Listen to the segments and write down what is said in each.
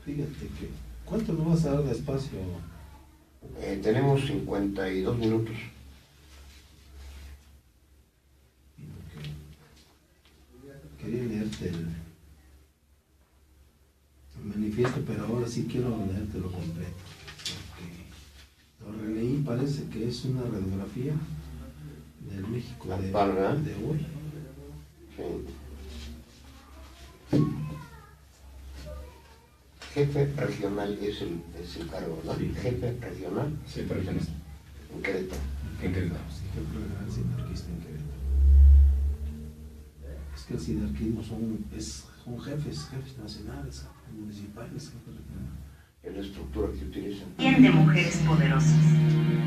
Fíjate que, ¿cuánto nos vas a dar de espacio? Tenemos 52 minutos. Quería leerte el manifiesto, pero ahora sí quiero leértelo completo. Porque lo releí, parece que es una radiografía del México de hoy. Sí. Jefe regional es el cargo, ¿no? Sí. Jefe regional. Sí, regional. En Querétaro. En Querétaro. Sí, jefe regional sinarquista en Querétaro. Es que el sinarquismo son jefes nacionales, municipales, jefes regionales. Es la estructura que utilizan. Bien de mujeres poderosas.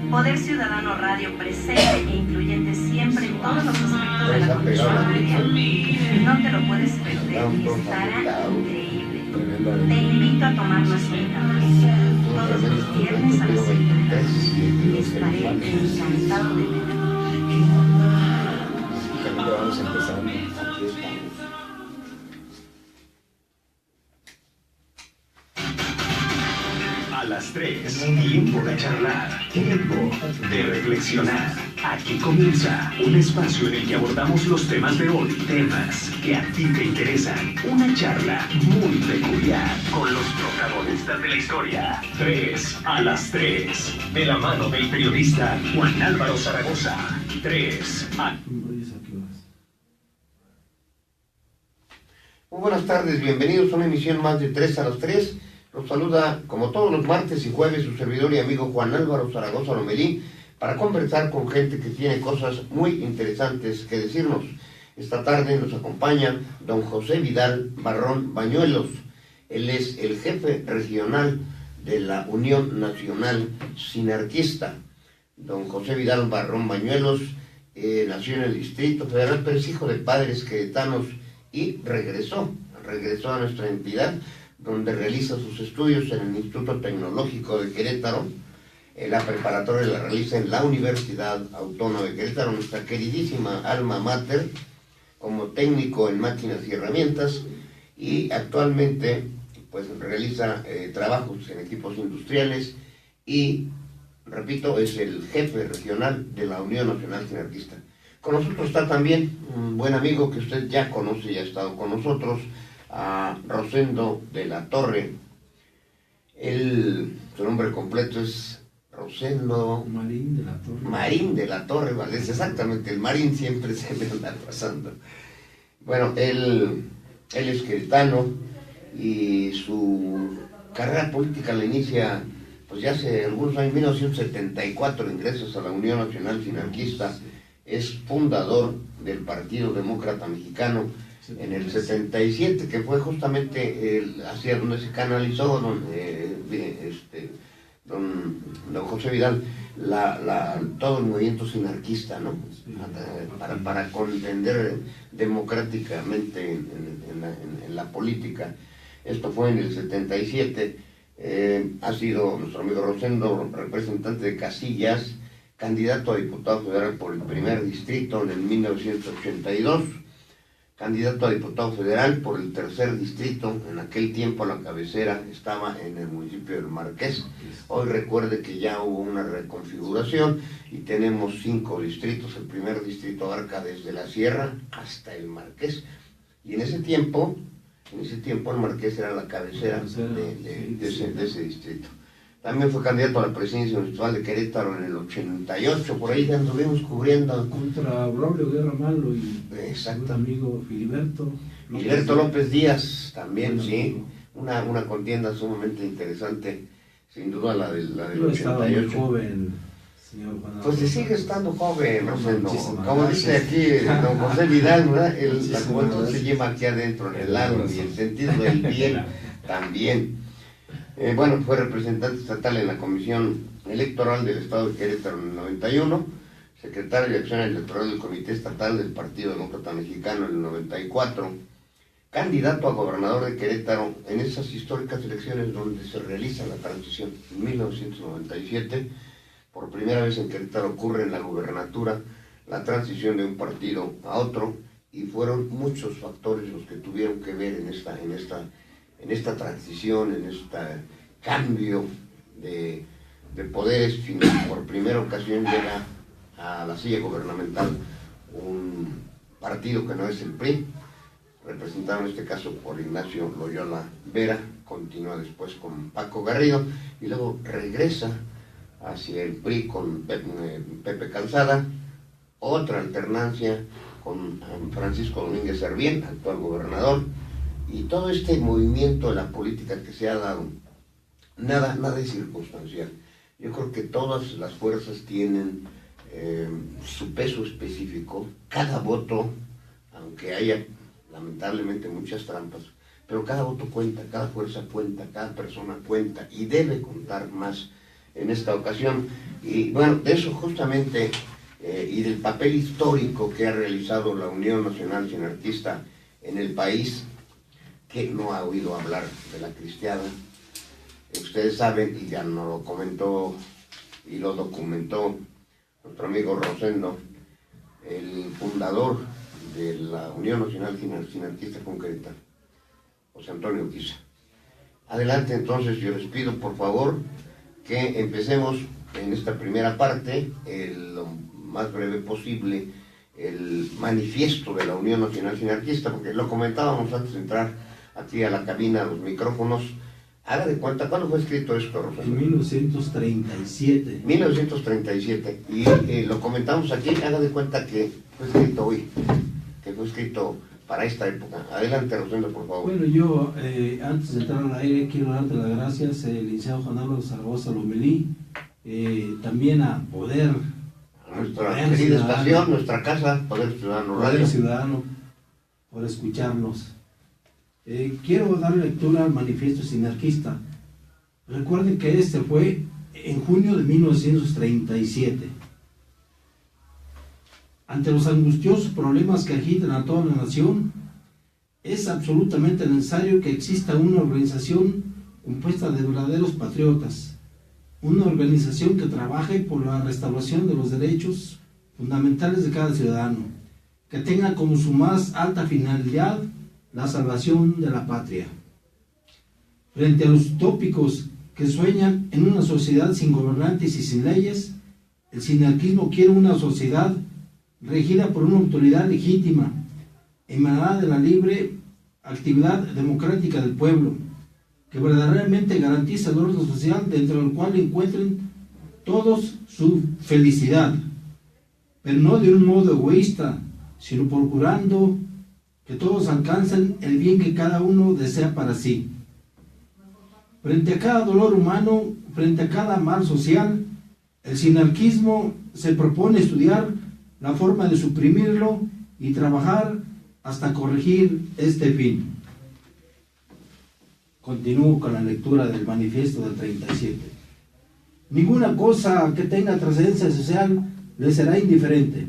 Poder Ciudadano Radio presente e incluyente siempre en todos los aspectos de la condición mundial. No te lo puedes perder y estará increíble. Te invito a tomar nuestro café todos los viernes a las 7:30. Estaré encantado de verte. Vamos empezando. Aquí estamos. A las 3, tiempo de charlar, tiempo de reflexionar. Aquí comienza un espacio en el que abordamos los temas de hoy, temas que a ti te interesan. Una charla muy peculiar con los protagonistas de la historia. 3 a las 3, de la mano del periodista Juan Álvaro Zaragoza. 3 a... Muy buenas tardes, bienvenidos a una emisión más de 3 a las 3. Los saluda, como todos los martes y jueves, su servidor y amigo Juan Álvaro Zaragoza Lomelí, para conversar con gente que tiene cosas muy interesantes que decirnos. Esta tarde nos acompaña don José Vidal Barrón Bañuelos. Él es el jefe regional de la Unión Nacional Sinarquista. Don José Vidal Barrón Bañuelos nació en el Distrito Federal, pero es hijo de padres queretanos y regresó a nuestra entidad, donde realiza sus estudios en el Instituto Tecnológico de Querétaro. La preparatoria la realiza en la Universidad Autónoma de Querétaro, nuestra queridísima alma mater, como técnico en máquinas y herramientas, y actualmente pues realiza trabajos en equipos industriales y, repito, es el jefe regional de la Unión Nacional Sinarquista. Con nosotros está también un buen amigo que usted ya conoce y ha estado con nosotros, a Rosendo de la Torre. Su nombre completo es Rosendo Marín de la Torre Valdés, exactamente, el Marín siempre se me anda pasando. Bueno, él es queretano y su carrera política la inicia pues ya hace algunos años, en 1974, ingresas a la Unión Nacional Sinarquista, es fundador del Partido Demócrata Mexicano en el 77, que fue justamente hacia donde se canalizó don José Vidal todo el movimiento sinarquista, ¿no? Para contender democráticamente en la política. Esto fue en el 77. Ha sido nuestro amigo Rosendo representante de Casillas, candidato a diputado federal por el primer distrito en el 1982, candidato a diputado federal por el tercer distrito. En aquel tiempo la cabecera estaba en el municipio del Marqués. Hoy recuerde que ya hubo una reconfiguración y tenemos 5 distritos. El primer distrito abarca desde la Sierra hasta el Marqués, y en ese tiempo el Marqués era la cabecera de ese distrito. También fue candidato a la presidencia municipal de Querétaro en el 88, por ahí ya anduvimos cubriendo. Contra Braulio Guerra Malo y exacto, un amigo Filiberto López Díaz, también, sí. Una contienda sumamente interesante, sin duda la del 88. Estaba muy joven, señor Juan. Pues se sigue estando joven, Rosendo. Como gracias. dice aquí don José Vidal, ¿verdad? La juventud se lleva aquí adentro, en el alma, y el sentido del bien también. Bueno, fue representante estatal en la Comisión Electoral del Estado de Querétaro en el 91, secretario de Acción Electoral del Comité Estatal del Partido Demócrata Mexicano en el 94, candidato a gobernador de Querétaro en esas históricas elecciones donde se realiza la transición en 1997. Por primera vez en Querétaro ocurre en la gubernatura la transición de un partido a otro, y fueron muchos factores los que tuvieron que ver en en esta transición, en este cambio de poderes, por primera ocasión llega a la silla gubernamental un partido que no es el PRI, representado en este caso por Ignacio Loyola Vera, continúa después con Paco Garrido y luego regresa hacia el PRI con Pepe Calzada, otra alternancia con Francisco Domínguez Servién, actual gobernador, y todo este movimiento de la política que se ha dado, nada es circunstancial. Yo creo que todas las fuerzas tienen su peso específico, cada voto, aunque haya lamentablemente muchas trampas, pero cada voto cuenta, cada fuerza cuenta, cada persona cuenta y debe contar más en esta ocasión. Y bueno, de eso justamente y del papel histórico que ha realizado la Unión Nacional Sinarquista en el país, que no ha oído hablar de la cristiada. Ustedes saben, y ya nos lo comentó y lo documentó nuestro amigo Rosendo, el fundador de la Unión Nacional Sinarquista Concreta, José Antonio Urquiza. Adelante, entonces, yo les pido por favor que empecemos en esta primera parte, lo más breve posible, el manifiesto de la Unión Nacional Sinarquista, porque lo comentábamos antes de entrar aquí a la cabina, a los micrófonos. Haga de cuenta, ¿cuándo fue escrito esto, Rosendo? En 1937. 1937, y lo comentamos aquí, haga de cuenta que fue escrito hoy, que fue escrito para esta época. Adelante, Rosendo, por favor. Bueno, yo antes de entrar al aire quiero darte las gracias, licenciado Juan Álvaro Zaragoza Lomelí, también a Poder, a nuestra querida estación, nuestra casa, Poder Ciudadano Radio. Poder Ciudadano, por escucharnos. Quiero dar lectura al manifiesto sinarquista. Recuerden que este fue en junio de 1937. Ante los angustiosos problemas que agitan a toda la nación, es absolutamente necesario que exista una organización compuesta de verdaderos patriotas, una organización que trabaje por la restauración de los derechos fundamentales de cada ciudadano, que tenga como su más alta finalidad la salvación de la patria. Frente a los utópicos que sueñan en una sociedad sin gobernantes y sin leyes, el sinarquismo quiere una sociedad regida por una autoridad legítima, emanada de la libre actividad democrática del pueblo, que verdaderamente garantiza el orden social dentro del cual encuentren todos su felicidad, pero no de un modo egoísta, sino procurando que todos alcancen el bien que cada uno desea para sí. Frente a cada dolor humano, frente a cada mal social, el sinarquismo se propone estudiar la forma de suprimirlo y trabajar hasta corregir este fin. Continúo con la lectura del manifiesto del 37. Ninguna cosa que tenga trascendencia social le será indiferente.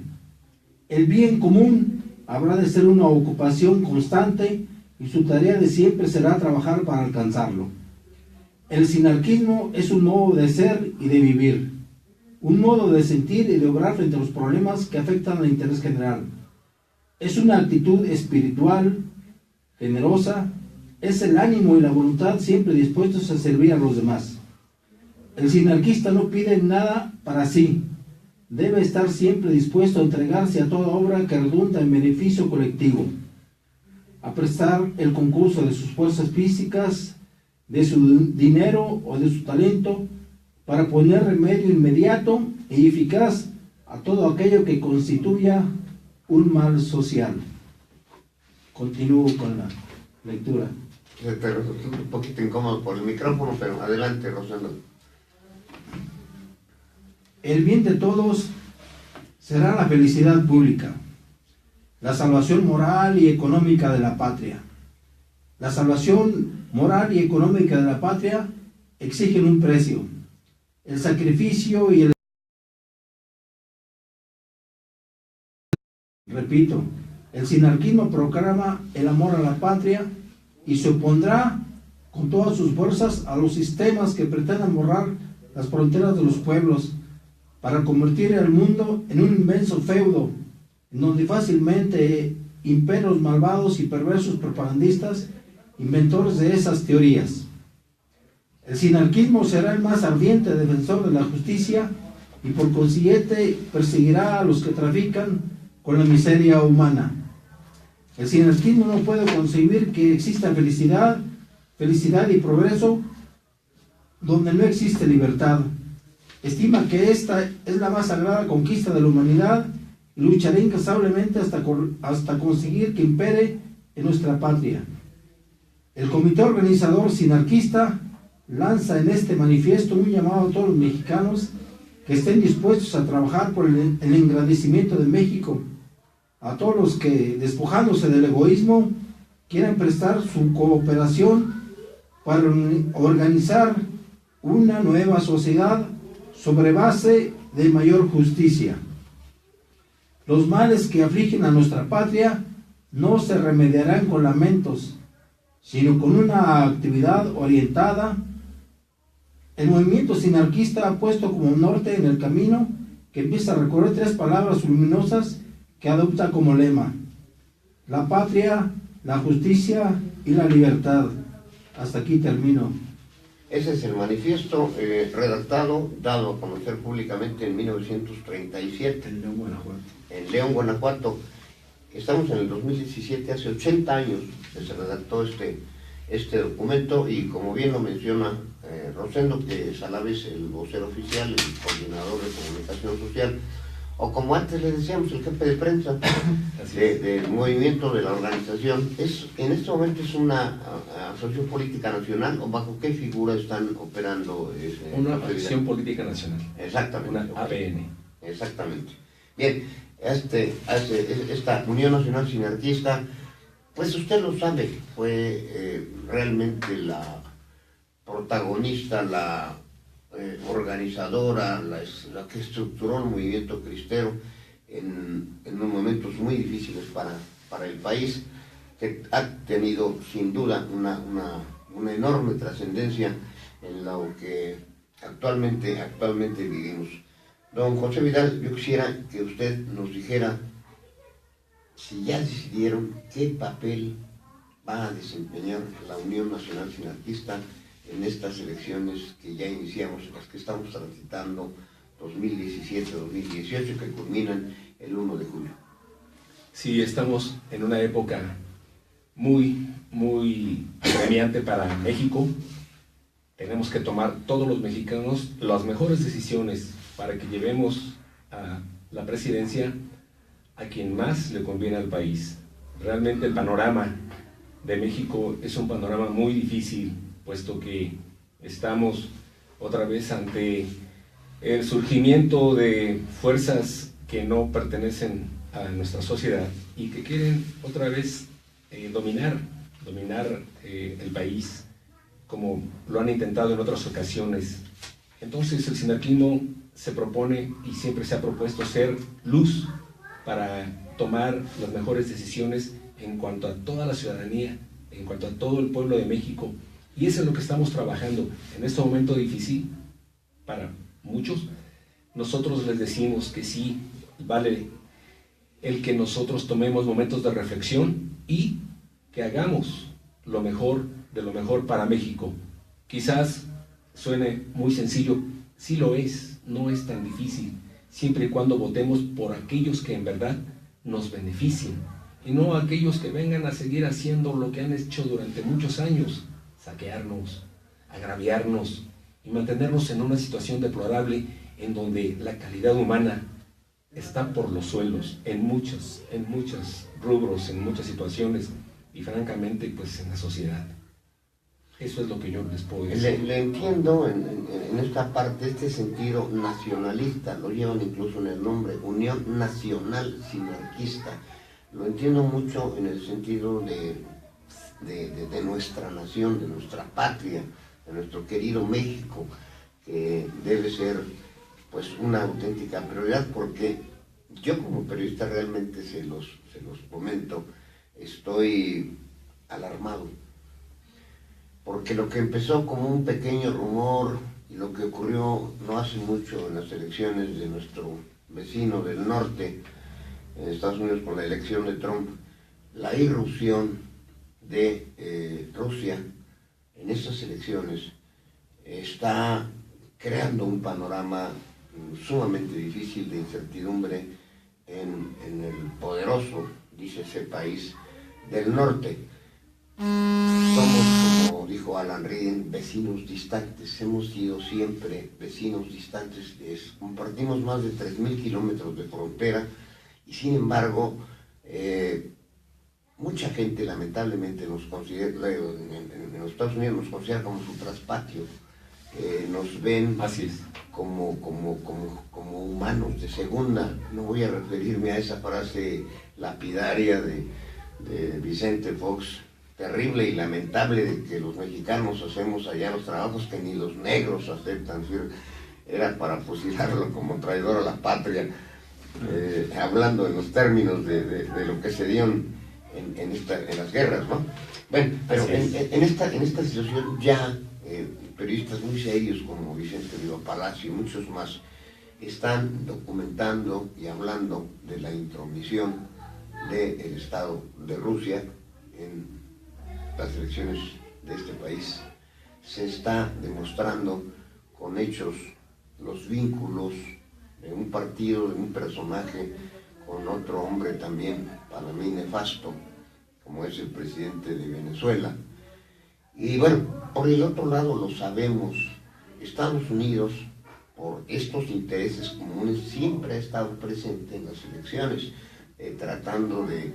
El bien común habrá de ser una ocupación constante y su tarea de siempre será trabajar para alcanzarlo. El sinarquismo es un modo de ser y de vivir, un modo de sentir y de obrar frente a los problemas que afectan al interés general. Es una actitud espiritual, generosa, es el ánimo y la voluntad siempre dispuestos a servir a los demás. El sinarquista no pide nada para sí, debe estar siempre dispuesto a entregarse a toda obra que redunda en beneficio colectivo, a prestar el concurso de sus fuerzas físicas, de su dinero o de su talento, para poner remedio inmediato y eficaz a todo aquello que constituya un mal social. Continúo con la lectura. Te resulta un poquito incómodo por el micrófono, pero adelante, Rosendo. El bien de todos será la felicidad pública, la salvación moral y económica de la patria. La salvación moral y económica de la patria exigen un precio, el sacrificio y el... Repito, el sinarquismo proclama el amor a la patria y se opondrá con todas sus fuerzas a los sistemas que pretendan borrar las fronteras de los pueblos para convertir el mundo en un inmenso feudo, en donde fácilmente imperios malvados y perversos propagandistas inventores de esas teorías. El sinarquismo será el más ardiente defensor de la justicia y por consiguiente perseguirá a los que trafican con la miseria humana. El sinarquismo no puede concebir que exista felicidad y progreso donde no existe libertad. Estima que esta es la más sagrada conquista de la humanidad y luchará incansablemente hasta conseguir que impere en nuestra patria. El comité organizador sinarquista lanza en este manifiesto un llamado a todos los mexicanos que estén dispuestos a trabajar por el engrandecimiento de México, a todos los que, despojándose del egoísmo, quieran prestar su cooperación para organizar una nueva sociedad sobre base de mayor justicia. Los males que afligen a nuestra patria no se remediarán con lamentos, sino con una actividad orientada. El movimiento sinarquista ha puesto como norte en el camino que empieza a recorrer 3 palabras luminosas que adopta como lema: la patria, la justicia y la libertad. Hasta aquí termino. Ese es el manifiesto redactado, dado a conocer públicamente en 1937. En León, Guanajuato. En León, Guanajuato. Estamos en el 2017, hace 80 años que se redactó este documento y como bien lo menciona Rosendo, que es a la vez el vocero oficial, el coordinador de comunicación social, o como antes le decíamos, el jefe de prensa del movimiento, de la organización. En este momento es una asociación política nacional, ¿o bajo qué figura están operando? Una asociación política nacional. Exactamente. Una APN. Exactamente. Bien, esta Unión Nacional Sinarquista, pues usted lo sabe, fue realmente la protagonista, la organizadora, la que estructuró el movimiento cristero en unos momentos muy difíciles para el país, que ha tenido sin duda una enorme trascendencia en lo que actualmente vivimos. Don José Vidal, yo quisiera que usted nos dijera si ya decidieron qué papel va a desempeñar la Unión Nacional Sinarquista en estas elecciones que ya iniciamos, las que estamos transitando 2017-2018, que culminan el 1 de julio. Sí, estamos en una época muy apremiante para México. Tenemos que tomar todos los mexicanos las mejores decisiones para que llevemos a la presidencia a quien más le conviene al país. Realmente el panorama de México es un panorama muy difícil, puesto que estamos otra vez ante el surgimiento de fuerzas que no pertenecen a nuestra sociedad y que quieren otra vez dominar el país, como lo han intentado en otras ocasiones. Entonces el sinarquismo se propone y siempre se ha propuesto ser luz para tomar las mejores decisiones en cuanto a toda la ciudadanía, en cuanto a todo el pueblo de México. Y eso es lo que estamos trabajando en este momento difícil para muchos. Nosotros les decimos que sí, vale el que nosotros tomemos momentos de reflexión y que hagamos lo mejor de lo mejor para México. Quizás suene muy sencillo, sí lo es, no es tan difícil, siempre y cuando votemos por aquellos que en verdad nos beneficien y no aquellos que vengan a seguir haciendo lo que han hecho durante muchos años, saquearnos, agraviarnos y mantenernos en una situación deplorable en donde la calidad humana está por los suelos en muchos rubros, en muchas situaciones y francamente pues en la sociedad. Eso es lo que yo les puedo decir. Le entiendo en esta parte, este sentido nacionalista, lo llevan incluso en el nombre, Unión Nacional Sinarquista. Lo entiendo mucho en el sentido de nuestra nación, de nuestra patria, de nuestro querido México, que debe ser pues una auténtica prioridad, porque yo como periodista realmente se los comento, estoy alarmado, porque lo que empezó como un pequeño rumor y lo que ocurrió no hace mucho en las elecciones de nuestro vecino del norte, en Estados Unidos, con la elección de Trump, la irrupción de Rusia en estas elecciones está creando un panorama sumamente difícil de incertidumbre en el poderoso, dice ese país, del norte. Somos, como dijo Alan Riden, vecinos distantes, hemos sido siempre vecinos distantes, compartimos más de 3.000 kilómetros de frontera y sin embargo mucha gente lamentablemente nos considera, en los Estados Unidos nos considera como su traspatio, nos ven Así es. como humanos de segunda. No voy a referirme a esa frase lapidaria de Vicente Fox, terrible y lamentable, de que los mexicanos hacemos allá los trabajos que ni los negros aceptan. Era para fusilarlo como traidor a la patria, hablando en los términos de lo que se dio en las guerras, ¿no? Bueno, pero en esta situación ya periodistas muy serios como Vicente Riva Palacio y muchos más están documentando y hablando de la intromisión del Estado de Rusia en las elecciones de este país. Se está demostrando con hechos los vínculos de un partido, de un personaje, con otro hombre también, para mí nefasto, como es el presidente de Venezuela. Y bueno, por el otro lado lo sabemos, Estados Unidos, por estos intereses comunes, siempre ha estado presente en las elecciones, tratando de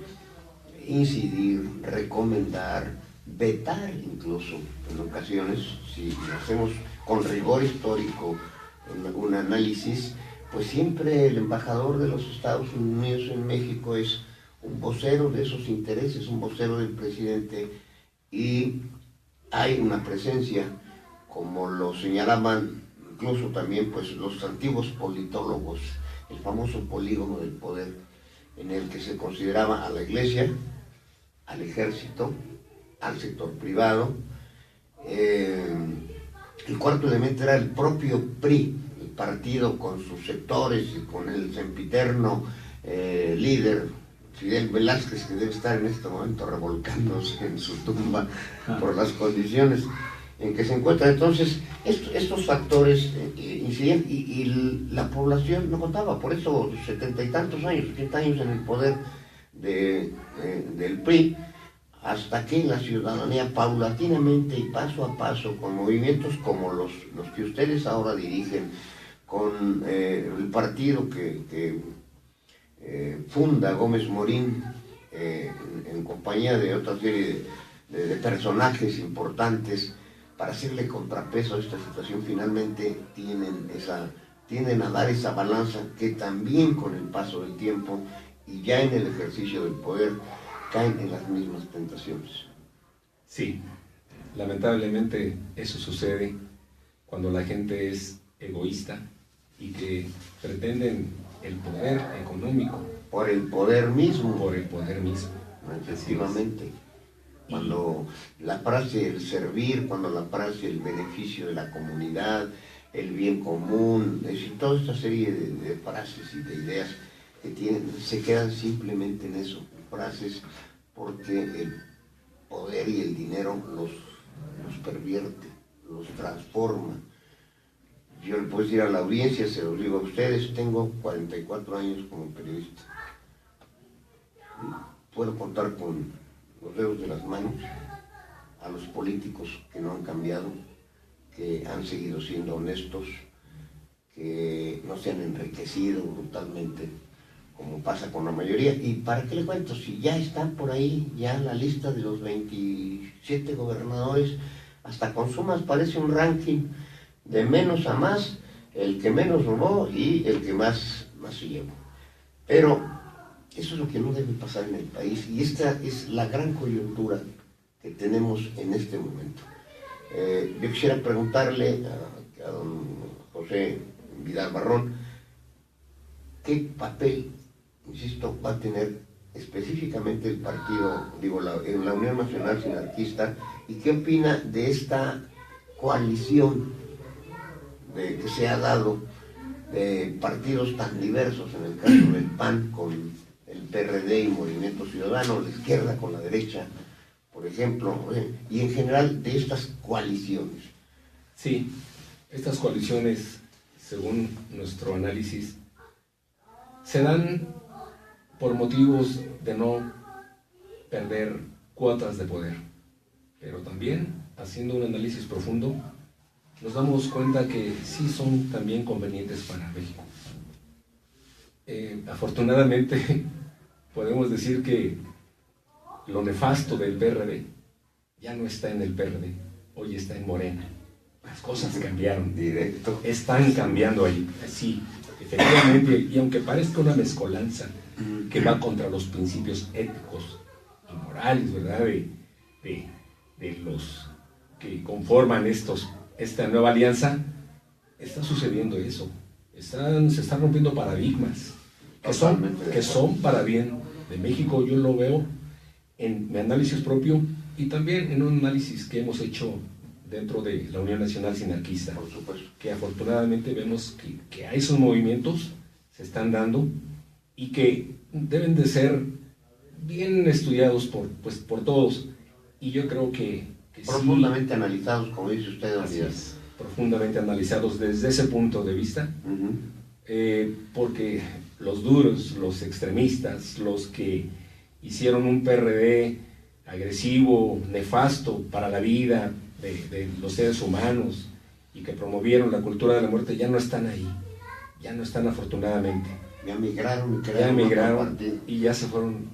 incidir, recomendar, vetar incluso en ocasiones, si lo hacemos con rigor histórico en algún análisis, pues siempre el embajador de los Estados Unidos en México es un vocero de esos intereses, un vocero del presidente, y hay una presencia, como lo señalaban incluso también pues los antiguos politólogos, el famoso polígono del poder, en el que se consideraba a la Iglesia, al ejército, al sector privado. El cuarto elemento era el propio PRI, el partido con sus sectores y con el sempiterno líder Fidel Velázquez, que debe estar en este momento revolcándose en su tumba por las condiciones en que se encuentra. Entonces, estos factores incidían y la población no votaba. Por eso, 70 y tantos años, 80 años en el poder del PRI, hasta que la ciudadanía paulatinamente y paso a paso, con movimientos como los que ustedes ahora dirigen, con el partido que funda Gómez Morín, en compañía de otra serie de personajes importantes, para hacerle contrapeso a esta situación, finalmente tienden a dar esa balanza que también con el paso del tiempo y ya en el ejercicio del poder caen en las mismas tentaciones. Sí, lamentablemente eso sucede cuando la gente es egoísta y que pretenden el poder económico. Por el poder mismo. Por el poder mismo. Efectivamente. Cuando la frase el servir, cuando la frase el beneficio de la comunidad, el bien común, es decir, toda esta serie de frases y de ideas que tienen, se quedan simplemente en eso, frases, porque el poder y el dinero los pervierte, los transforma. Yo le puedo decir a la audiencia, se los digo a ustedes, tengo 44 años como periodista. Puedo contar con los dedos de las manos a los políticos que no han cambiado, que han seguido siendo honestos, que no se han enriquecido brutalmente, como pasa con la mayoría. ¿Y para qué le cuento? Si ya están por ahí, ya la lista de los 27 gobernadores, hasta con sumas parece un ranking de menos a más, el que menos robó y el que más se llevó. Pero eso es lo que no debe pasar en el país, y esta es la gran coyuntura que tenemos en este momento. Yo quisiera preguntarle a don José Vidal Barrón, ¿qué papel, insisto, va a tener específicamente el partido, en la Unión Nacional Sinarquista, y qué opina de esta coalición que se ha dado de partidos tan diversos, en el caso del PAN con el PRD y Movimiento Ciudadano, la izquierda con la derecha, por por ejemplo, y en general de estas coaliciones? Sí, estas coaliciones, según nuestro análisis, se dan por motivos de no perder cuotas de poder, pero también, haciendo un análisis profundo, nos damos cuenta que sí son también convenientes para México. Afortunadamente, podemos decir que lo nefasto del PRD ya no está en el PRD, hoy está en Morena. Las cosas cambiaron. Directo. Están cambiando ahí, sí, efectivamente, y aunque parezca una mezcolanza que va contra los principios éticos y morales, ¿verdad?, de los que conforman esta nueva alianza, está sucediendo eso. Se están rompiendo paradigmas que son para bien de México. Yo lo veo en mi análisis propio y también en un análisis que hemos hecho dentro de la Unión Nacional Sinarquista, por supuesto, que afortunadamente vemos que a esos movimientos se están dando y que deben de ser bien estudiados por todos, y yo creo que profundamente sí, analizados, como dice usted, así es, profundamente analizados desde ese punto de vista, porque los duros, los extremistas, los que hicieron un PRD agresivo, nefasto para la vida de los seres humanos y que promovieron la cultura de la muerte, ya no están ahí, ya no están, afortunadamente. Ya migraron y ya se fueron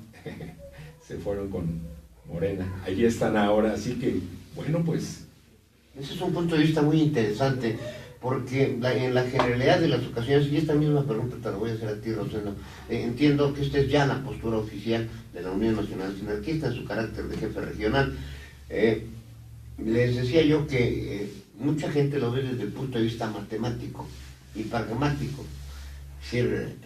con Morena. Allí están ahora, así que, bueno, pues... Ese es un punto de vista muy interesante, porque en la generalidad de las ocasiones, y esta misma pregunta te la voy a hacer a ti, Rosendo, entiendo que esta es ya la postura oficial de la Unión Nacional Sinarquista en su carácter de jefe regional. Les decía yo que mucha gente lo ve desde el punto de vista matemático y pragmático. Es decir,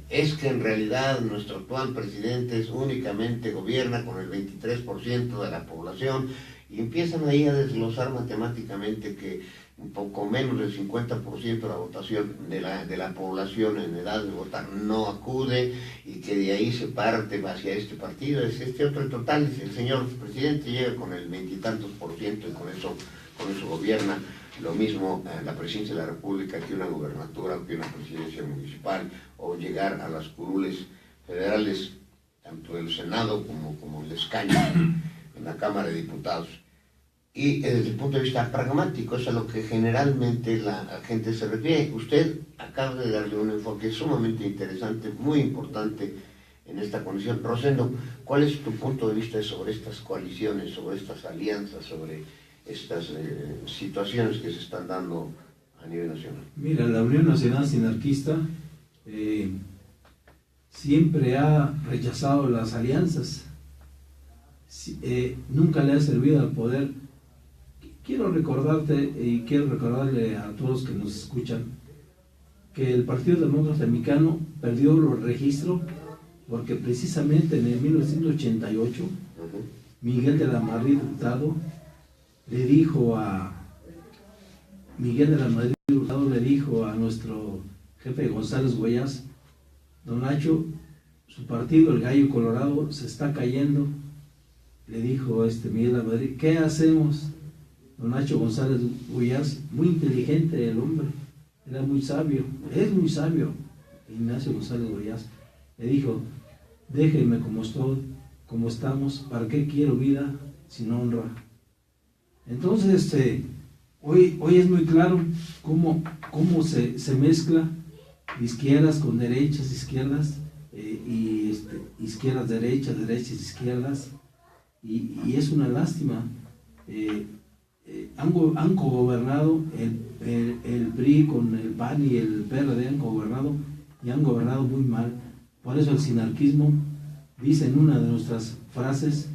es que en realidad nuestro actual presidente únicamente gobierna con el 23% de la población, y empiezan ahí a desglosar matemáticamente que un poco menos del 50% de la votación de la población en edad de votar no acude, y que de ahí se parte hacia este partido, es este otro. En total, el señor presidente llega con el 20 y tantos % y con eso gobierna. Lo mismo la presidencia de la República que una gubernatura, que una presidencia municipal, o llegar a las curules federales, tanto del Senado como el escaño en la Cámara de Diputados. Y desde el punto de vista pragmático, es a lo que generalmente la gente se refiere. Usted acaba de darle un enfoque sumamente interesante, muy importante en esta condición. Rosendo, ¿cuál es tu punto de vista sobre estas coaliciones, sobre estas alianzas, sobre estas situaciones que se están dando a nivel nacional? Mira, la Unión Nacional Sinarquista siempre ha rechazado las alianzas, nunca le ha servido al poder. Quiero recordarte y quiero recordarle a todos que nos escuchan que el Partido Demócrata Mexicano perdió los registros porque precisamente en el 1988 Miguel de la Madrid Hurtado le dijo a nuestro jefe González Goyaz: don Nacho, su partido, el Gallo Colorado, se está cayendo. Le dijo Miguel de la Madrid: ¿qué hacemos? Don Nacho González Goyaz, muy inteligente el hombre, era muy sabio, es muy sabio, Ignacio González Goyaz, le dijo: déjenme como estoy, como estamos, ¿para qué quiero vida sin honra? Entonces, hoy es muy claro cómo se mezcla izquierdas con derechas, izquierdas, izquierdas, derechas, derechas, izquierdas, y es una lástima. Han cogobernado el PRI con el PAN y el PRD, han gobernado y han gobernado muy mal. Por eso el sinarquismo, dice en una de nuestras frases,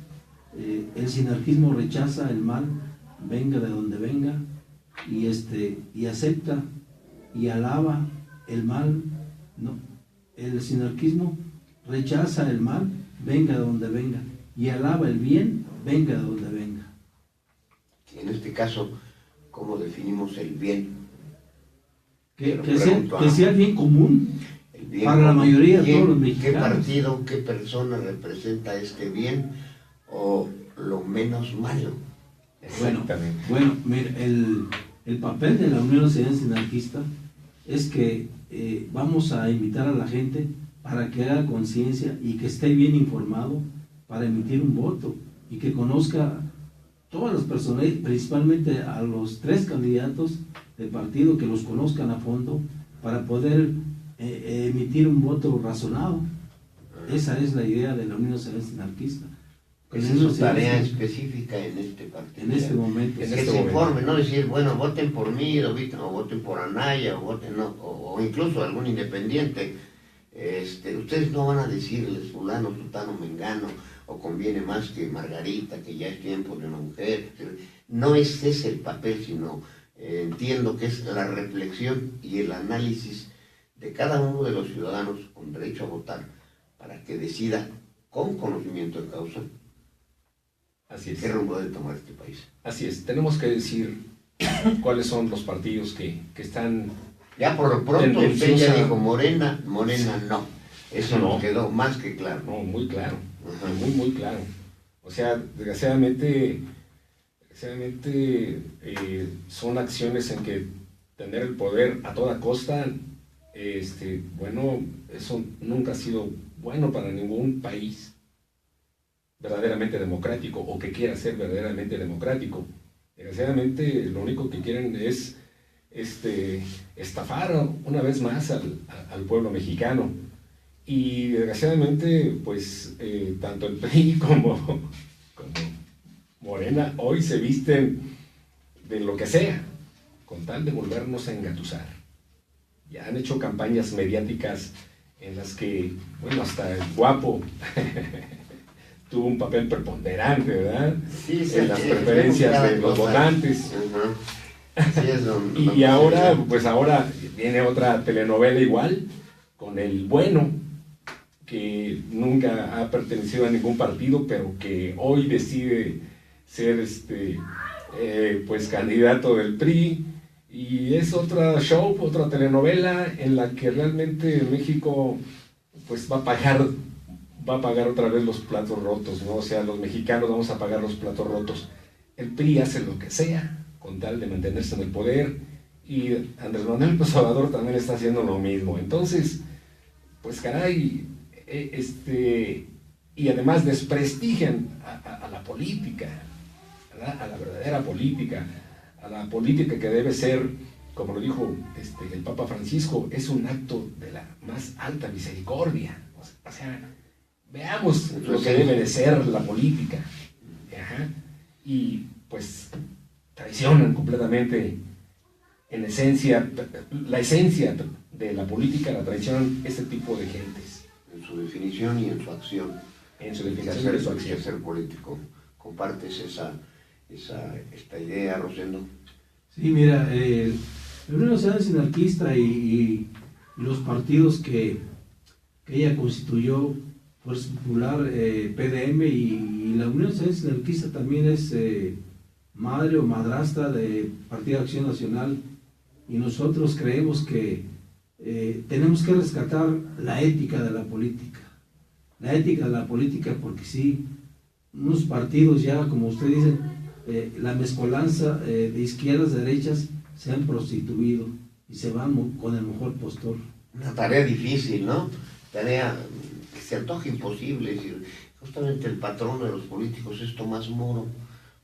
el sinarquismo rechaza el mal, venga de donde venga, y acepta y alaba el mal. No, el sinarquismo rechaza el mal, venga de donde venga, y alaba el bien, venga de donde venga. En este caso, ¿cómo definimos el bien? Que sea el bien común el bien para la mayoría de todos los ¿Qué mexicanos. partido, qué persona representa este bien? o lo menos malo. Exactamente. Bueno, mira, el papel de la Unión Nacional Anarquista es que vamos a invitar a la gente para que haga conciencia y que esté bien informado para emitir un voto y que conozca todas las personas, principalmente a los 3 candidatos del partido, que los conozcan a fondo para poder emitir un voto razonado. Esa es la idea de la Unión Nacional Anarquista. Esa es su tarea específica en este partido. En este momento. Que se informe, no decir, bueno, voten por mí, o voten por Anaya, o incluso algún independiente. Ustedes no van a decirles fulano, sutano, mengano, o conviene más que Margarita, que ya es tiempo de una mujer. No es ese el papel, sino entiendo que es la reflexión y el análisis de cada uno de los ciudadanos con derecho a votar, para que decida con conocimiento de causa Así es. qué rumbo debe tomar este país. Así es, tenemos que decir cuáles son los partidos que están... Ya por lo pronto usted ya dijo Morena no. Eso No. nos quedó más que claro. No, muy claro, Ajá. muy claro. O sea, desgraciadamente son acciones en que tener el poder a toda costa, bueno, eso nunca ha sido bueno para ningún país verdaderamente democrático o que quiera ser verdaderamente democrático. Desgraciadamente lo único que quieren es estafar una vez más al pueblo mexicano. Y desgraciadamente, pues, tanto el PRI como Morena hoy se visten de lo que sea, con tal de volvernos a engatusar. Ya han hecho campañas mediáticas en las que, bueno, hasta el guapo tuvo un papel preponderante, ¿verdad? Sí, En las preferencias de los votantes. Ajá. Sí, es don Y ahora viene otra telenovela igual, con el bueno, que nunca ha pertenecido a ningún partido, pero que hoy decide ser pues candidato del PRI, y es otra show, otra telenovela en la que realmente México pues va a pagar otra vez los platos rotos, ¿no? O sea, los mexicanos vamos a pagar los platos rotos. El PRI hace lo que sea con tal de mantenerse en el poder, y Andrés Manuel López Obrador también está haciendo lo mismo. Entonces, pues caray, y además desprestigian a la política, ¿verdad? A la verdadera política, a la política que debe ser, como lo dijo el Papa Francisco, es un acto de la más alta misericordia. O sea, veamos lo que debe de ser la política. Ajá. Y pues traicionan completamente, en esencia, la esencia de la política la traicionan este tipo de gentes. En su definición y en su acción. En su definición y en su acción. Ser político. ¿Compartes esta idea, Rosendo? Sí, mira, la Unión Nacional Anarquista y los partidos que ella constituyó, Fuerza Popular, PDM, y la Unión Nacional Anarquista también es madre o madrastra de Partido de Acción Nacional, y nosotros creemos que tenemos que rescatar la ética de la política. La ética de la política, porque sí, unos partidos ya, como usted dice, la mezcolanza de izquierdas, derechas, se han prostituido y se van con el mejor postor. Una tarea difícil, ¿no? Tarea que se antoja imposible. Justamente el patrón de los políticos es Tomás Moro,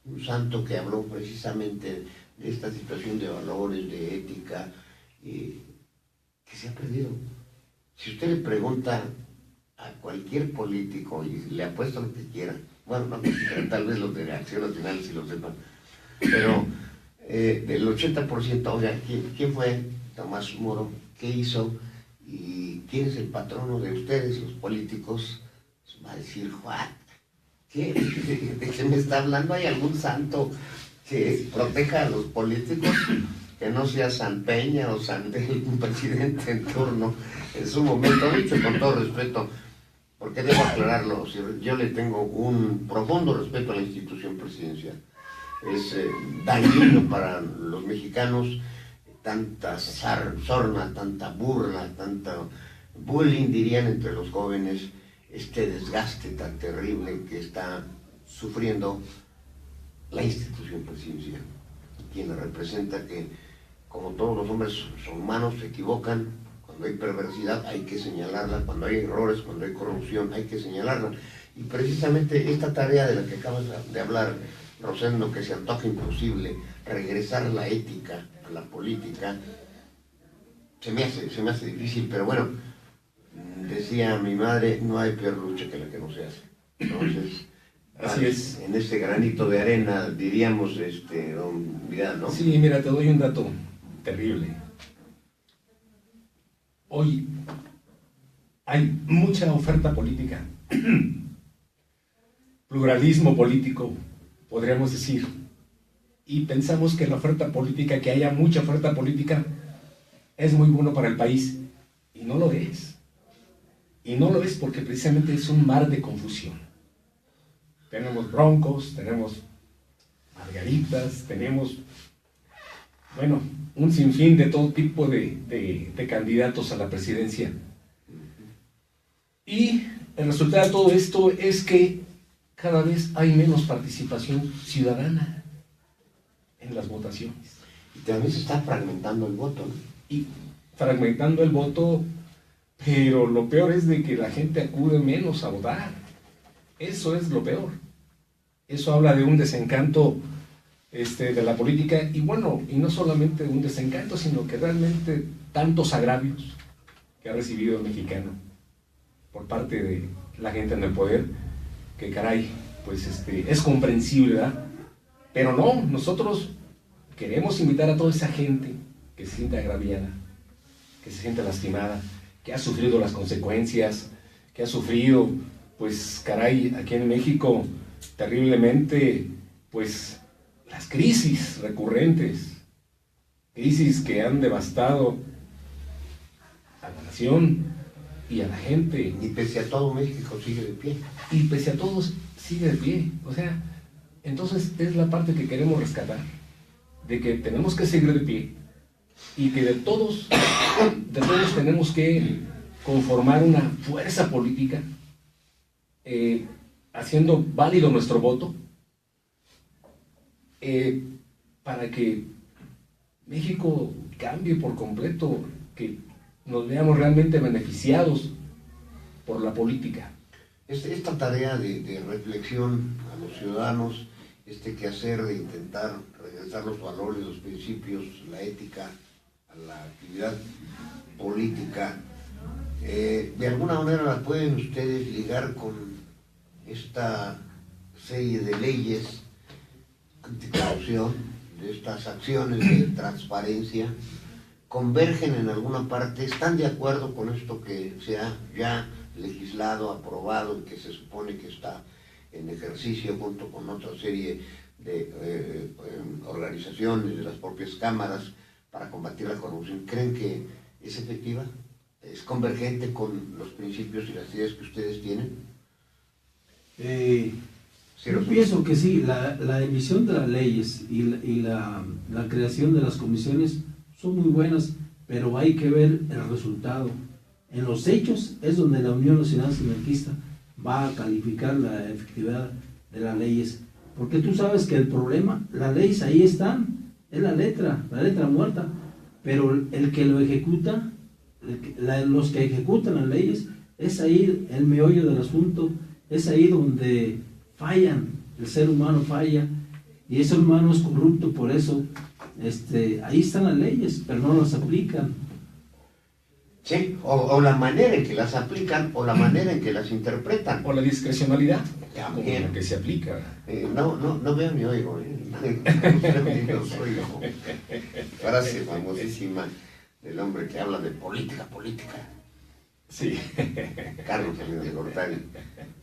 un santo que habló precisamente de esta situación de valores, de ética, que se ha perdido. Si usted le pregunta a cualquier político, y le apuesto lo que quiera, bueno, no, tal vez los de Acción Nacional sí lo sepan, pero del 80%, oiga, ¿quién fue Tomás Moro? ¿Qué hizo? ¿Y quién es el patrono de ustedes, los políticos? Va a decir, ¿what? ¿Qué? ¿De qué me está hablando? ¿Hay algún santo que proteja a los políticos? Que no sea San Peña o San un presidente en turno en su momento, dicho con todo respeto, porque debo aclararlo, yo le tengo un profundo respeto a la institución presidencial. Es dañino para los mexicanos tanta sorna, tanta burla, tanto bullying, dirían entre los jóvenes, este desgaste tan terrible que está sufriendo la institución presidencial, quien la representa, que como todos los hombres son humanos, se equivocan. Cuando hay perversidad hay que señalarla, cuando hay errores, cuando hay corrupción hay que señalarla. Y precisamente esta tarea de la que acabas de hablar, Rosendo, que se antoja imposible, regresar la ética a la política, se me hace difícil, pero bueno, decía mi madre, no hay peor lucha que la que no se hace. Entonces, así es. En este granito de arena, diríamos, don Vidal, ¿no? Sí, mira, te doy un dato terrible. Hoy hay mucha oferta política, pluralismo político, podríamos decir, y pensamos que la oferta política, que haya mucha oferta política, es muy bueno para el país, y no lo es. Y no lo es porque precisamente es un mar de confusión. Tenemos broncos, tenemos margaritas, tenemos, bueno, un sinfín de todo tipo de candidatos a la presidencia. Y el resultado de todo esto es que cada vez hay menos participación ciudadana en las votaciones. Y también se está fragmentando el voto, ¿no? Y fragmentando el voto, pero lo peor es de que la gente acude menos a votar. Eso es lo peor. Eso habla de un desencanto de la política, y bueno, y no solamente un desencanto, sino que realmente tantos agravios que ha recibido el mexicano por parte de la gente en el poder, que caray, pues es comprensible, ¿verdad? Pero no, nosotros queremos invitar a toda esa gente que se siente agraviada, que se siente lastimada, que ha sufrido las consecuencias, que ha sufrido, pues caray, aquí en México, terriblemente, pues las crisis recurrentes, crisis que han devastado a la nación y a la gente. Y pese a todo, México sigue de pie. Y pese a todo, sigue de pie. O sea, entonces es la parte que queremos rescatar, de que tenemos que seguir de pie, y que de todos tenemos que conformar una fuerza política, haciendo válido nuestro voto, para que México cambie por completo, que nos veamos realmente beneficiados por la política. Esta tarea de reflexión a los ciudadanos, este quehacer de intentar regresar los valores, los principios, la ética a la actividad política, de alguna manera la pueden ustedes ligar con esta serie de leyes anticorrupción, de estas acciones de transparencia, convergen en alguna parte, están de acuerdo con esto que se ha ya legislado, aprobado, y que se supone que está en ejercicio junto con otra serie de organizaciones, de las propias cámaras, para combatir la corrupción? ¿Creen que es efectiva? ¿Es convergente con los principios y las ideas que ustedes tienen? Yo pienso que sí, la emisión de las leyes y la creación de las comisiones son muy buenas, pero hay que ver el resultado. En los hechos es donde la Unión Nacional Sindialista va a calificar la efectividad de las leyes, porque tú sabes que el problema, las leyes ahí están, es la letra muerta, pero el que lo ejecuta, los que ejecutan las leyes, es ahí el meollo del asunto, es ahí donde fallan, el ser humano falla, y el ser humano es corrupto, por eso ahí están las leyes, pero no las aplican. Sí, o la manera en que las aplican, o la manera en que las interpretan. O la discrecionalidad, como También. la que se aplica. No veo ni oigo, no oigo. Frase famosísima del hombre que habla de política. Sí. Carlos Salinas de Gortari.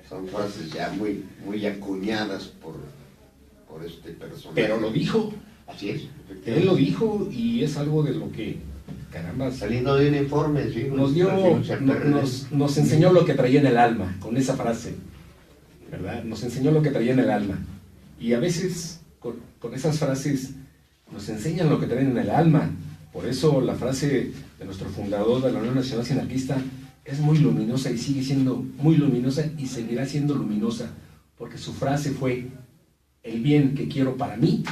Son frases ya muy acuñadas por este personaje. Pero lo dijo. Así es, Él efectivamente. lo dijo, y es algo de lo que, caramba, Saliendo de un informe, sí, nos enseñó lo que traía en el alma, con esa frase, ¿verdad? Nos enseñó lo que traía en el alma. Y a veces, con esas frases, nos enseñan lo que traen en el alma. Por eso la frase de nuestro fundador de la Unión Nacional Sindialista es muy luminosa, y sigue siendo muy luminosa, y seguirá siendo luminosa, porque su frase fue: el bien que quiero para mí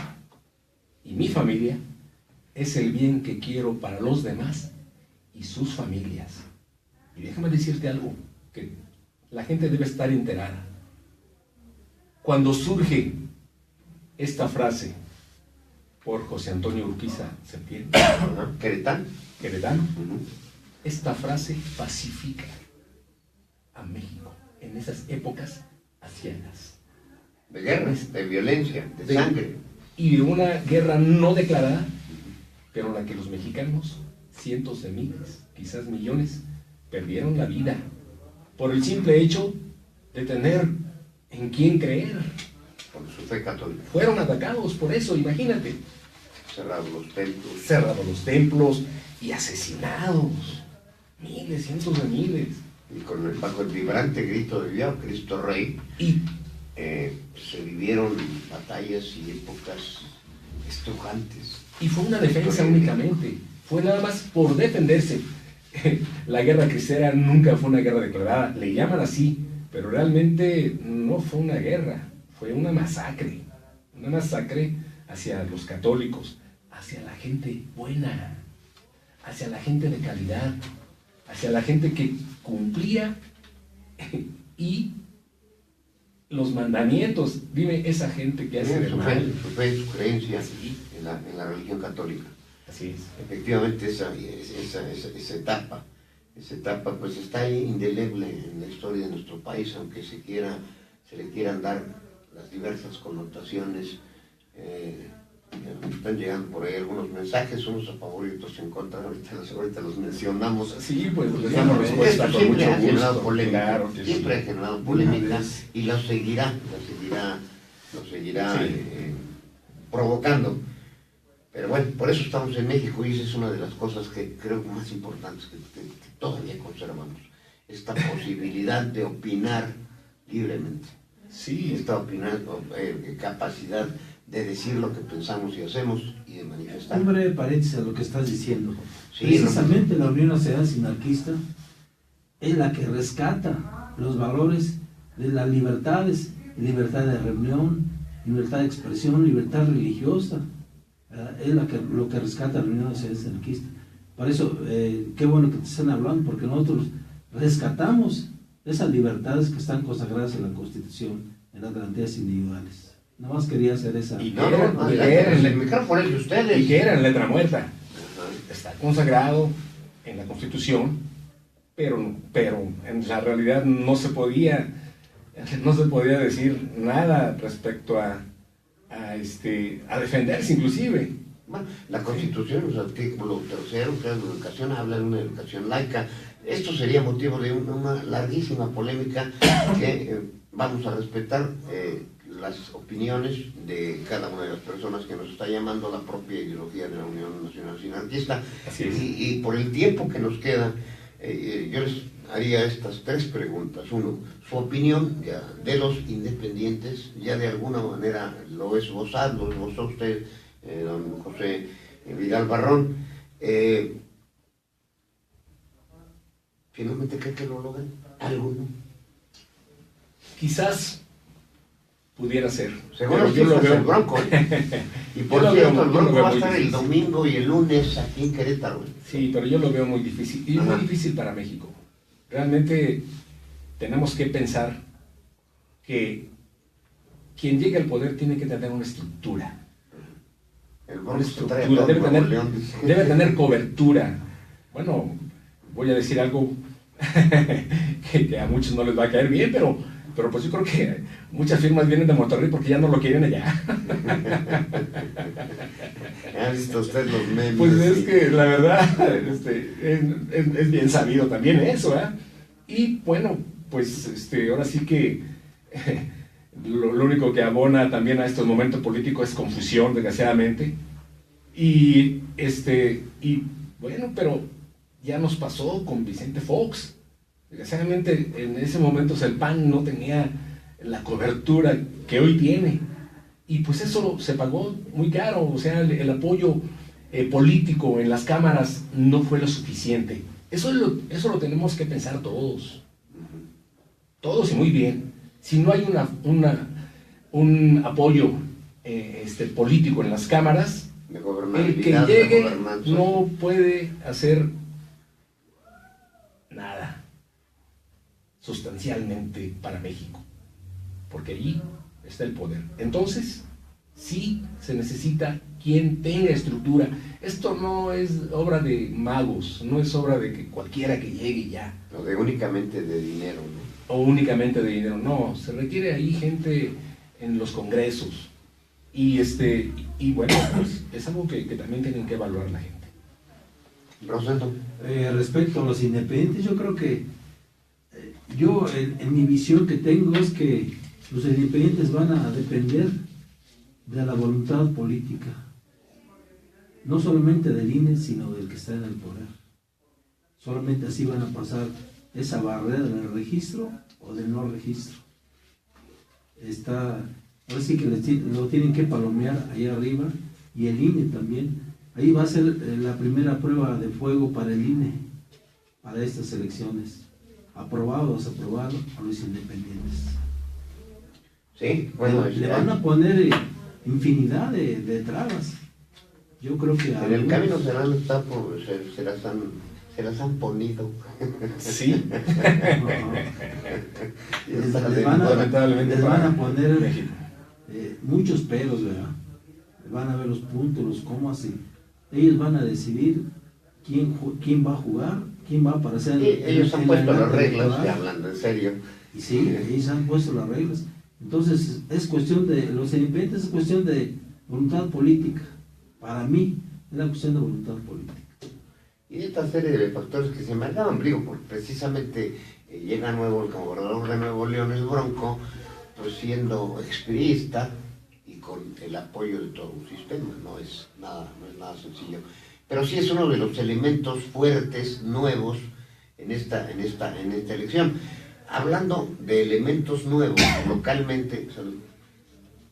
y mi familia es el bien que quiero para los demás y sus familias. Y déjame decirte algo que la gente debe estar enterada. Cuando surge esta frase por José Antonio Urquiza Setién, queretano, esta frase pacifica a México en esas épocas aciagas. De guerra, de violencia, de sangre. Y de una guerra no declarada, pero en la que los mexicanos, cientos de miles, quizás millones, perdieron la vida por el simple hecho de tener en quién creer. Por su fe católica. Fueron atacados por eso, imagínate. Cerrados los templos y asesinados. Miles, cientos de miles. Y bajo el vibrante grito de "Viva Cristo Rey", Y se vivieron batallas y épocas estrujantes. Y fue una defensa únicamente. Fue nada más por defenderse. La guerra cristera nunca fue una guerra declarada. Le llaman así, pero realmente no fue una guerra. Fue una masacre. Una masacre hacia los católicos, hacia la gente buena, hacia la gente de calidad, hacia la gente que cumplía y los mandamientos. Dime, esa gente que hace su mal. Su fe, su creencia Sí. en la religión católica. Así es. Efectivamente, esa etapa pues está ahí indeleble en la historia de nuestro país, aunque se le quieran dar las diversas connotaciones. Están llegando por ahí algunos mensajes, unos a favor y otros en contra. Ahorita los mencionamos. Sí, pues les damos respuesta Esto con siempre mucho ha generado gusto. polémica, Claro que siempre sí. ha generado polémica y lo seguirá Sí. provocando. Pero bueno, por eso estamos en México y esa es una de las cosas que creo más importantes que todavía conservamos. Esta posibilidad de opinar libremente. Sí. Esta capacidad de decir lo que pensamos y hacemos y de manifestar. Un breve paréntesis a lo que estás diciendo. Sí, Precisamente la Unión Nacional Sinarquista es la que rescata los valores de las libertades: libertad de reunión, libertad de expresión, libertad religiosa. Es lo que rescata la Unión Nacional Sinarquista. Por eso, qué bueno que te están hablando, porque nosotros rescatamos esas libertades que están consagradas en la Constitución, en las garantías individuales. Nada más quería hacer esa... Y el micrófono es de ustedes. Y que era en letra muerta. Ajá. Está consagrado en la Constitución, pero en la realidad no se podía decir nada respecto a defenderse inclusive. Bueno, la Constitución, el artículo 3, que es la educación, habla de una educación laica. Esto sería motivo de una larguísima polémica que vamos a respetar las opiniones de cada una de las personas que nos está llamando la propia ideología de la Unión Nacional Sinarquista. Así es. Y por el tiempo que nos queda, yo les haría estas 3 preguntas. Uno, su opinión ya de los independientes, ya de alguna manera lo esbozó usted, don José Vidal Barrón. ¿Finalmente cree que lo logran? ¿Alguno? Quizás pudiera ser. Seguro yo lo veo. el Bronco. Y por Yo lo cierto, veo- el yo lo Bronco veo va a muy estar el difícil. domingo y el lunes aquí en Querétaro. Sí, pero yo lo veo muy difícil. Y Ajá. muy difícil para México. Realmente tenemos que pensar que quien llegue al poder tiene que tener una estructura. El Una Bronco se trae a estructura, todo debe Nuevo tener, León. debe tener cobertura. Bueno, voy a decir algo que a muchos no les va a caer bien, pero pues yo creo que muchas firmas vienen de Monterrey porque ya no lo quieren allá. ¿Ha visto usted los memes? Pues es que la verdad es bien sabido también eso, ¿eh? Y bueno, pues ahora sí que lo único que abona también a estos momentos políticos es confusión, desgraciadamente. Y bueno, pero ya nos pasó con Vicente Fox. Desgraciadamente en ese momento el PAN no tenía la cobertura que hoy tiene. Y pues eso se pagó muy caro, o sea, el apoyo político en las cámaras no fue lo suficiente. Eso lo tenemos que pensar todos. Todos y muy bien. si no hay un apoyo político en las cámaras, el que llegue no puede hacer nada sustancialmente para México, porque allí está el poder. Entonces, sí se necesita quien tenga estructura. Esto no es obra de magos, no es obra de que cualquiera que llegue ya. No, de únicamente de dinero, ¿no? O únicamente de dinero, no. Se requiere ahí gente en los congresos. Y bueno, pues es algo que también tienen que evaluar la gente. Rosendo. Respecto a los independientes, yo creo que yo en mi visión que tengo es que los independientes van a depender de la voluntad política, no solamente del INE, sino del que está en el poder. Solamente así van a pasar esa barrera del registro o del no registro. Ahora sí que lo tienen que palomear ahí arriba, y el INE también. Ahí va a ser la primera prueba de fuego para el INE, para estas elecciones. Aprobado o desaprobado a los independientes. Sí, bueno, le van a poner infinidad de trabas. Yo creo que en el camino se las han ponido. Sí. Les van a poner muchos peros, ¿verdad? Van a ver los puntos, los comas, y ellos van a decidir quién va a jugar, quién va a aparecer. Sí, ellos han puesto las reglas, hablando en serio. Y sí, ellos han puesto las reglas. Entonces, es cuestión de, los independientes es cuestión de voluntad política. Para mí, es la cuestión de voluntad política. Y esta serie de factores que se marcaban, porque precisamente llega nuevo el gobernador de Nuevo León, el Bronco, pues siendo expriista y con el apoyo de todo un sistema, no es nada sencillo. Pero sí es uno de los elementos fuertes, nuevos, en esta elección. Hablando de elementos nuevos localmente,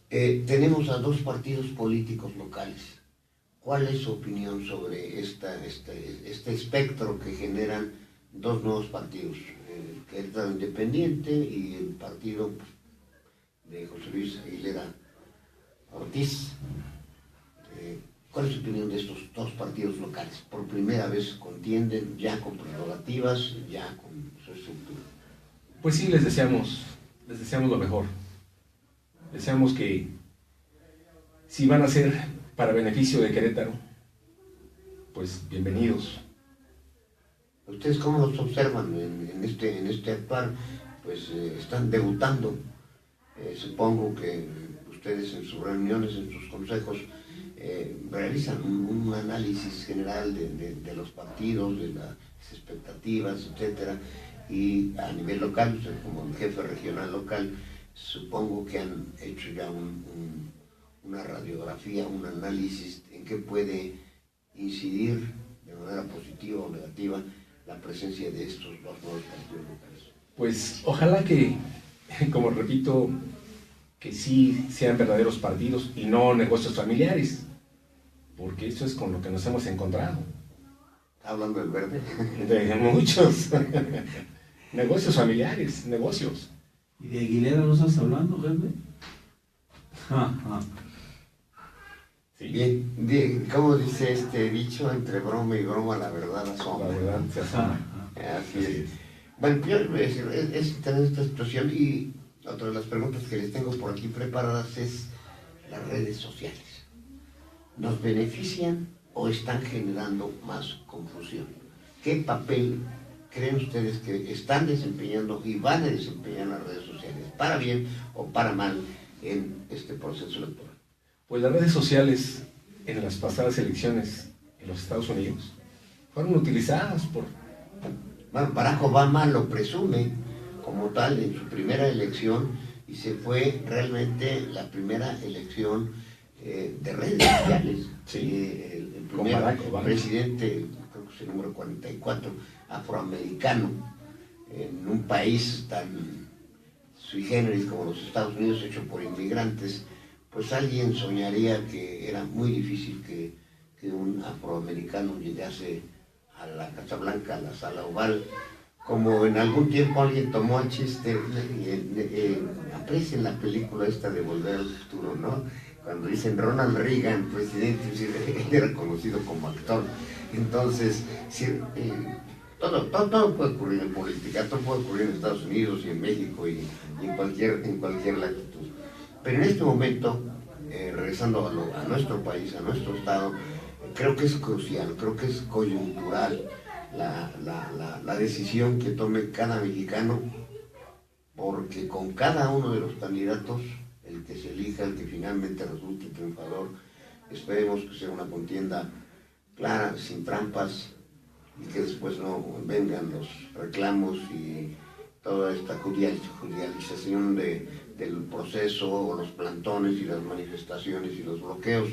tenemos a dos partidos políticos locales. ¿Cuál es su opinión sobre este espectro que generan dos nuevos partidos? El Querétaro Independiente y el partido de José Luis Aguilera Ortiz. ¿Cuál es su opinión de estos dos partidos locales? Por primera vez contienden, ya con prerrogativas, ya con su estructura. Pues sí, les deseamos lo mejor. Deseamos que, si van a ser para beneficio de Querétaro, pues bienvenidos. ¿Ustedes cómo los observan en este actuar? Pues están debutando. Supongo que ustedes en sus reuniones, en sus consejos, realizan un análisis general de los partidos, de las expectativas, etcétera. Y a nivel local, como el jefe regional local, supongo que han hecho ya una radiografía, un análisis en qué puede incidir de manera positiva o negativa la presencia de estos dos nuevos partidos locales. Pues ojalá que, como repito, que sí sean verdaderos partidos y no negocios familiares, porque eso es con lo que nos hemos encontrado. Hablando del verde. De muchos negocios familiares, negocios. ¿Y de Aguilera no estás hablando, verde? Sí. Bien, ¿cómo dice este dicho? Entre broma y broma la verdad asoma. La verdad se asoma. Así es. Bueno, yo es tener esta situación, y otra de las preguntas que les tengo por aquí preparadas es: las redes sociales, ¿nos benefician o están generando más confusión? ¿Qué papel creen ustedes que están desempeñando y van a desempeñar las redes sociales, para bien o para mal, en este proceso electoral? Pues las redes sociales en las pasadas elecciones en los Estados Unidos fueron utilizadas por... Bueno, Barack Obama lo presume como tal en su primera elección, y se fue realmente la primera elección de redes sociales. Sí, el primer presidente, creo que es el número 44, afroamericano, en un país tan sui generis como los Estados Unidos, hecho por inmigrantes. Pues alguien soñaría que era muy difícil que un afroamericano llegase a la Casa Blanca, a la Sala Oval, como en algún tiempo alguien tomó el chiste, aprecien la película esta de Volver al Futuro, ¿no? Cuando dicen Ronald Reagan, presidente, él era conocido como actor. Entonces, sí, todo puede ocurrir en política, todo puede ocurrir en Estados Unidos y en México y en cualquier latitud. Pero en este momento, regresando a nuestro país, a nuestro estado, creo que es crucial, creo que es coyuntural la decisión que tome cada mexicano, porque con cada uno de los candidatos, el que se elija, el que finalmente resulte triunfador, esperemos que sea una contienda clara, sin trampas, y que después no vengan los reclamos y toda esta judicialización del proceso, o los plantones y las manifestaciones y los bloqueos.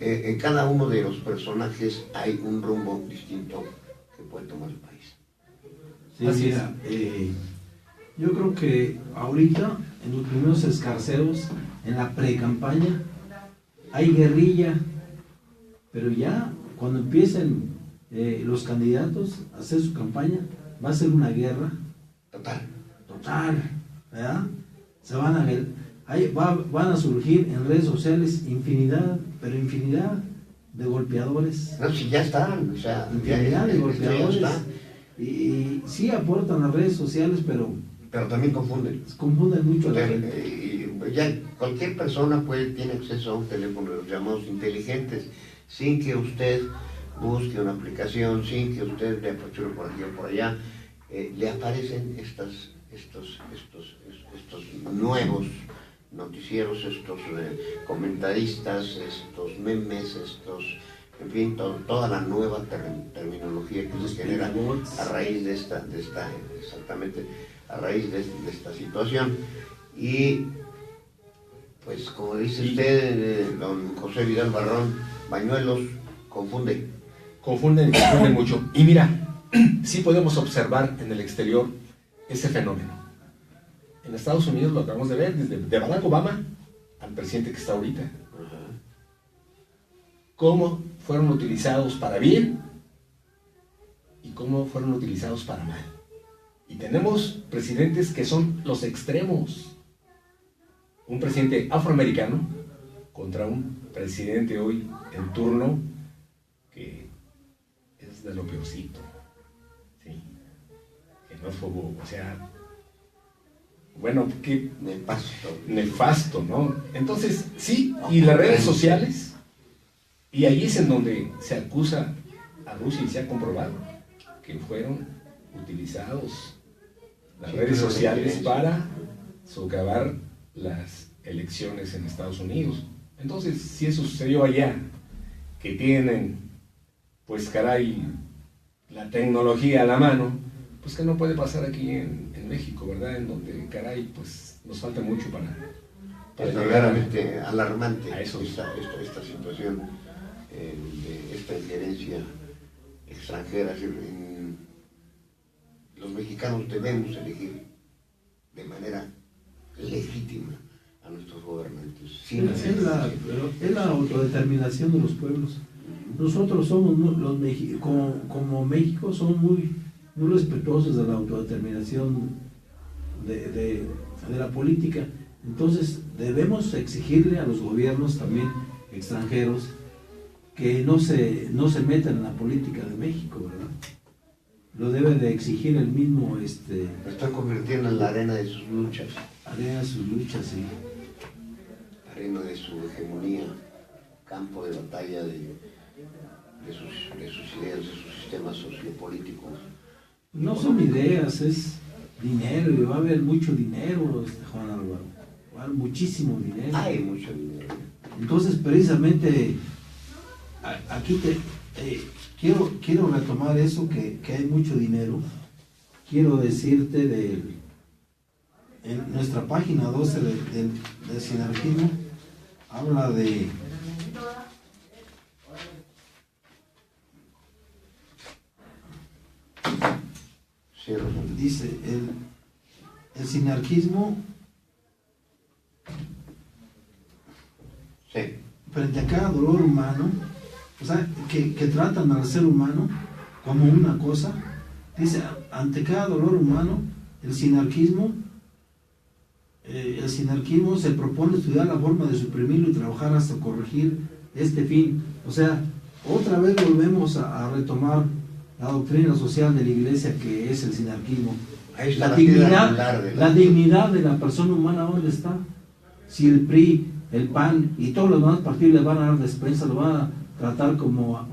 En cada uno de los personajes hay un rumbo distinto que puede tomar el país. Sí, mira, yo creo que ahorita, en los primeros escarceos, en la pre-campaña, hay guerrilla, pero ya cuando empiecen los candidatos a hacer su campaña, va a ser una guerra total, ¿verdad? Se van a ver, van a surgir en redes sociales infinidad de golpeadores. No, si ya están, o sea, infinidad de golpeadores. Y sí aportan las redes sociales, pero también confunden mucho a la gente. Ya cualquier persona tiene acceso a un teléfono de los llamados inteligentes, sin que usted busque una aplicación, sin que usted le apachurre por aquí o por allá, le aparecen estos nuevos noticieros, estos comentaristas, estos memes, en fin, toda la nueva terminología que se genera a raíz de esta situación. Y pues como dice usted, don José Vidal Barrón, Bañuelos confunden mucho. Y mira, sí podemos observar en el exterior ese fenómeno. En Estados Unidos lo acabamos de ver, desde de Barack Obama al presidente que está ahorita. Cómo fueron utilizados para bien y cómo fueron utilizados para mal. Y tenemos presidentes que son los extremos. Un presidente afroamericano contra un presidente hoy en turno que es de lo peorcito. ¿Sí? Que no fue, o sea, bueno, que nefasto, ¿no? Entonces, sí, y las redes sociales, y ahí es en donde se acusa a Rusia y se ha comprobado que fueron utilizados las redes sociales para socavar las elecciones en Estados Unidos. Entonces, si eso sucedió allá, que tienen, pues caray, la tecnología a la mano, pues que no puede pasar aquí en México, ¿verdad? En donde, caray, pues nos falta mucho para es verdaderamente alarmante a eso. Esta situación de esta injerencia extranjera. Los mexicanos debemos elegir de manera legítima a nuestros gobernantes. Es la autodeterminación de los pueblos. Nosotros somos, como México, somos muy respetuosos de la autodeterminación de la política. Entonces debemos exigirle a los gobiernos también extranjeros que no se metan en la política de México, ¿verdad? Lo debe de exigir el mismo... Lo están convirtiendo en la arena de sus luchas. Arena de sus luchas, sí. Arena de su hegemonía, campo de batalla de sus ideas, de sus sistemas sociopolíticos. No son ideas, es dinero, y va a haber mucho dinero, Juan Álvaro. Va a haber muchísimo dinero. Hay mucho dinero. Entonces, precisamente, aquí quiero retomar eso, que hay mucho dinero. Quiero decirte en nuestra página 12 del sinarquismo, habla de... Dice, el sinarquismo, sí, frente a cada dolor humano, o sea, que tratan al ser humano como una cosa, Dice, ante cada dolor humano, el sinarquismo se propone estudiar la forma de suprimirlo y trabajar hasta corregir este fin. O sea, otra vez volvemos a retomar la doctrina social de la Iglesia, que es el sinarquismo. Ahí está La la dignidad de la persona humana, ¿dónde está? Si el PRI, el PAN y todos los demás partidos le van a dar despensa, lo van a tratar como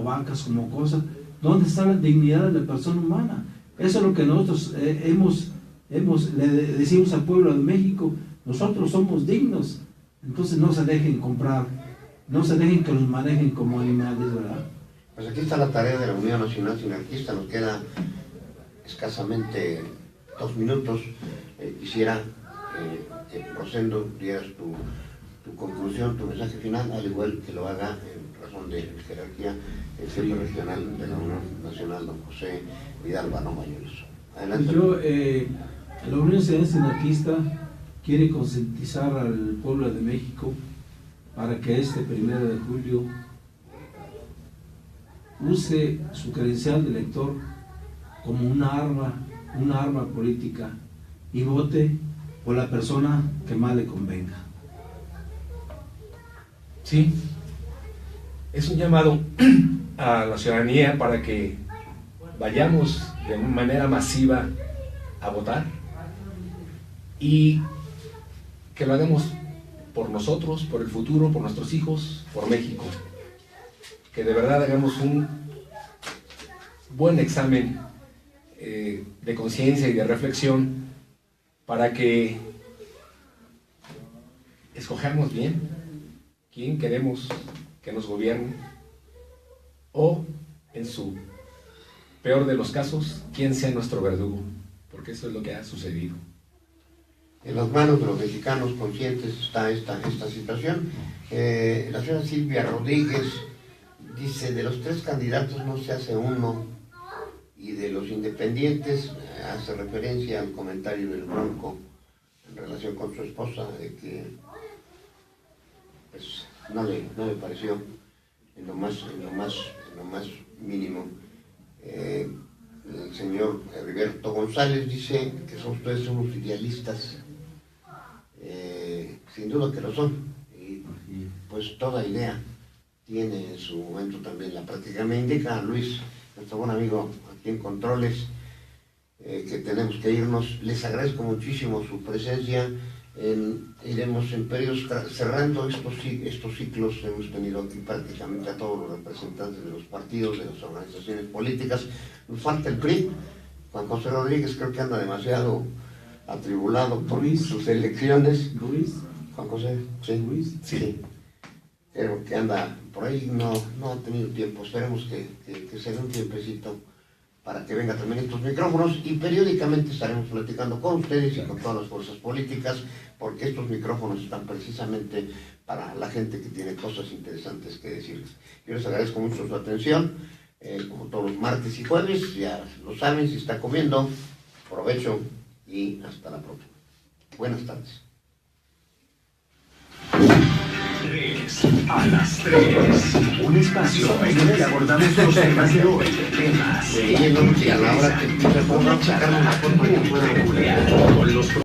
vacas, como cosas, ¿dónde está la dignidad de la persona humana? Eso es lo que nosotros le decimos al pueblo de México: nosotros somos dignos. Entonces no se dejen comprar, no se dejen que los manejen como animales, ¿verdad? Pues aquí está la tarea de la Unión Nacional Sinarquista. Nos queda escasamente 2 minutos. Quisiera que, Rosendo, dieras tu conclusión, tu mensaje final, al igual que lo haga en razón de jerarquía el jefe regional de la Unión Nacional, don José Vidal Bano Mayores. Adelante. La Unión Nacional Sinarquista quiere concientizar al pueblo de México para que este 1 de julio use su credencial de elector como una arma política, y vote por la persona que más le convenga. Sí, es un llamado a la ciudadanía para que vayamos de manera masiva a votar y que lo hagamos por nosotros, por el futuro, por nuestros hijos, por México. Que de verdad hagamos un buen examen de conciencia y de reflexión para que escojamos bien quién queremos que nos gobierne, o en su peor de los casos, quién sea nuestro verdugo, porque eso es lo que ha sucedido. En las manos de los mexicanos conscientes está esta situación. La señora Silvia Rodríguez dice: de los 3 candidatos no se hace uno, y de los independientes hace referencia al comentario del Bronco en relación con su esposa, de que pues, no le pareció en lo más mínimo. El señor Heriberto González dice que ustedes son unos idealistas. Sin duda que lo son, y pues toda idea tiene en su momento también la práctica. Me indica Luis, nuestro buen amigo aquí en Controles, que tenemos que irnos. Les agradezco muchísimo su presencia. Iremos en periodos cerrando estos ciclos. Hemos tenido aquí prácticamente a todos los representantes de los partidos, de las organizaciones políticas. Nos falta el PRI. Juan José Rodríguez creo que anda demasiado atribulado por sus elecciones. Juan José, sí. Luis, sí. Creo que anda por ahí, no ha tenido tiempo. Esperemos que se dé un tiempecito para que venga también estos micrófonos, y periódicamente estaremos platicando con ustedes y con todas las fuerzas políticas, porque estos micrófonos están precisamente para la gente que tiene cosas interesantes que decirles. Yo les agradezco mucho su atención, como todos los martes y jueves. Ya lo saben, si está comiendo, provecho y hasta la próxima. Buenas tardes. 3 a las 3. Un espacio en el que abordamos los temas de hoy. Temas Y a la hora que empieza a sacar una forma que pueda con los